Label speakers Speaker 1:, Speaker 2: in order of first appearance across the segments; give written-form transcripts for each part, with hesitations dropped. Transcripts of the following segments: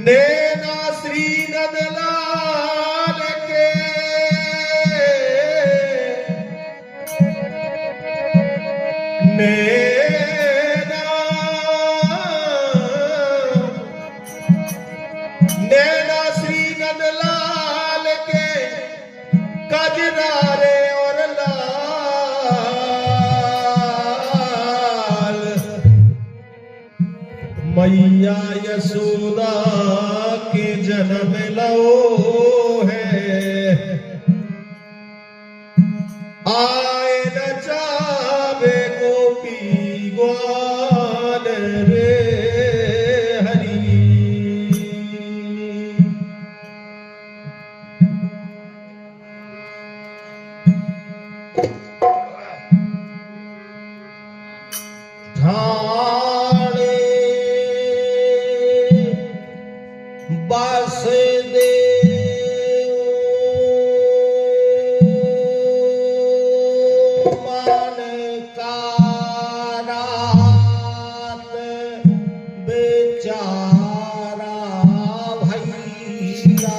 Speaker 1: नैना श्री नंदलाल के नैना नैना श्री नंदलाल के कजरारे और लाल मैया यशोदा के जन्म लो है आए नचावे गोपी ग्वाल रे हरि। ढाणे वासुदेव मन का रात बेचारा भैया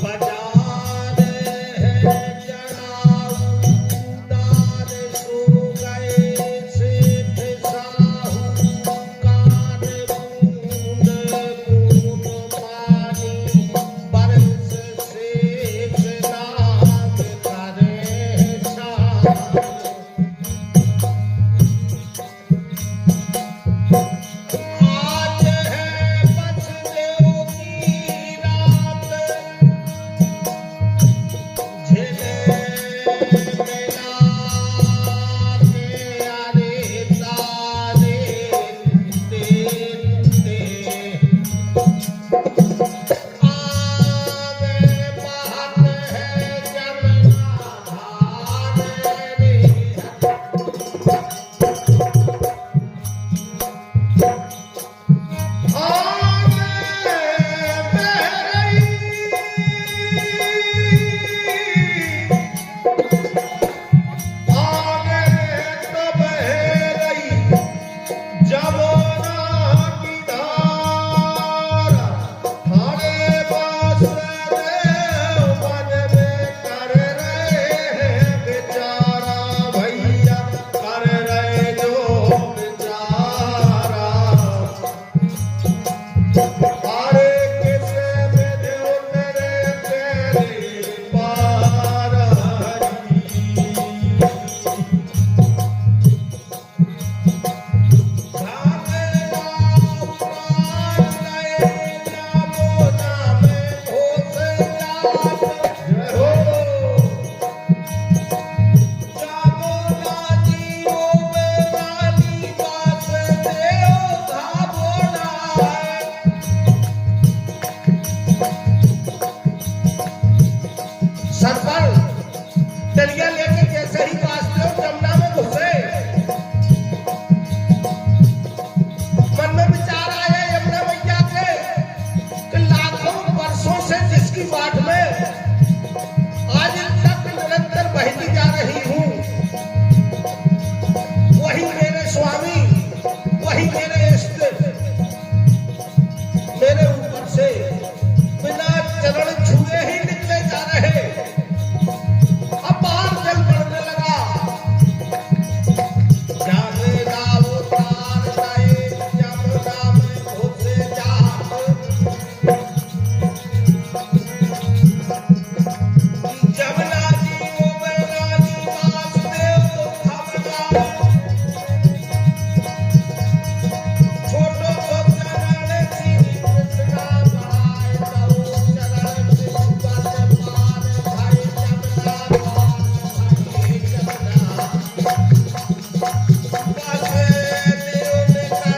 Speaker 1: बजा सर पर डलिया लेके जैसे ही वासुदेव जमुना में घुसे, मन में विचार आया यमुना मैया के कि लाखों वर्षों से जिसकी बाट में आज तक निरंतर बहती जा रही हूँ, वही मेरे स्वामी, वही मेरे इष्ट मेरे ऊपर से बिना चरण छुए ही निकले जा रहे। अब बाहर जल पड़ने लगा, जाने राव तार लाए जमुना में घुसे जात, जमुना जी वो बैरानी वासुदेव थमना, छोटो तो चरण श्री कृष्णा भाई दो चरण शिवा से पार भाई जमुना भाई जमुना, वासुदेव ने कर गए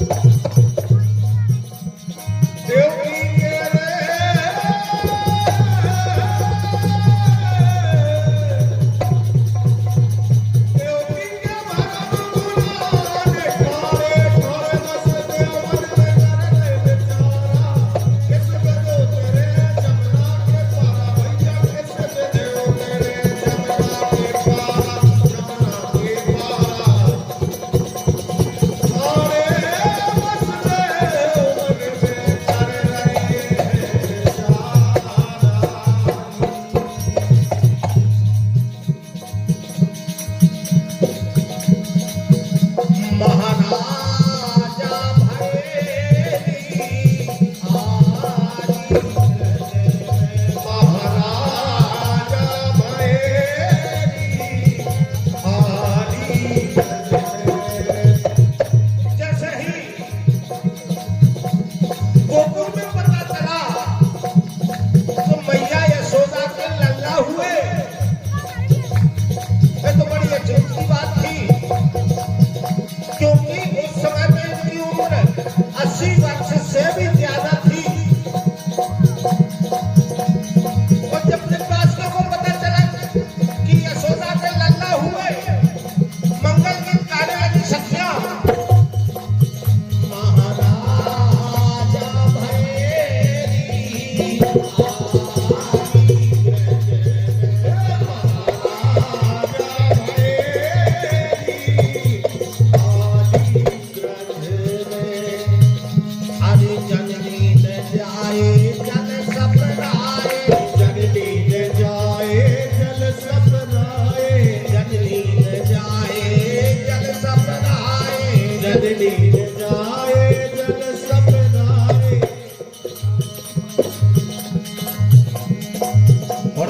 Speaker 1: पहले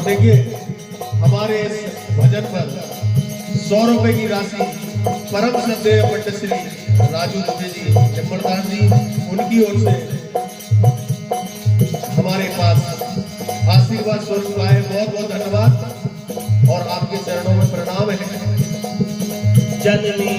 Speaker 2: देखिए हमारे इस भजन पर 100 रुपए की राशि परम श्रद्धेय पंडित श्री राजू दुबे जी जम्मरदान जी उनकी ओर से हमारे पास आशीर्वाद स्वरूप आए। बहुत बहुत धन्यवाद और आपके चरणों में प्रणाम है।
Speaker 1: जननी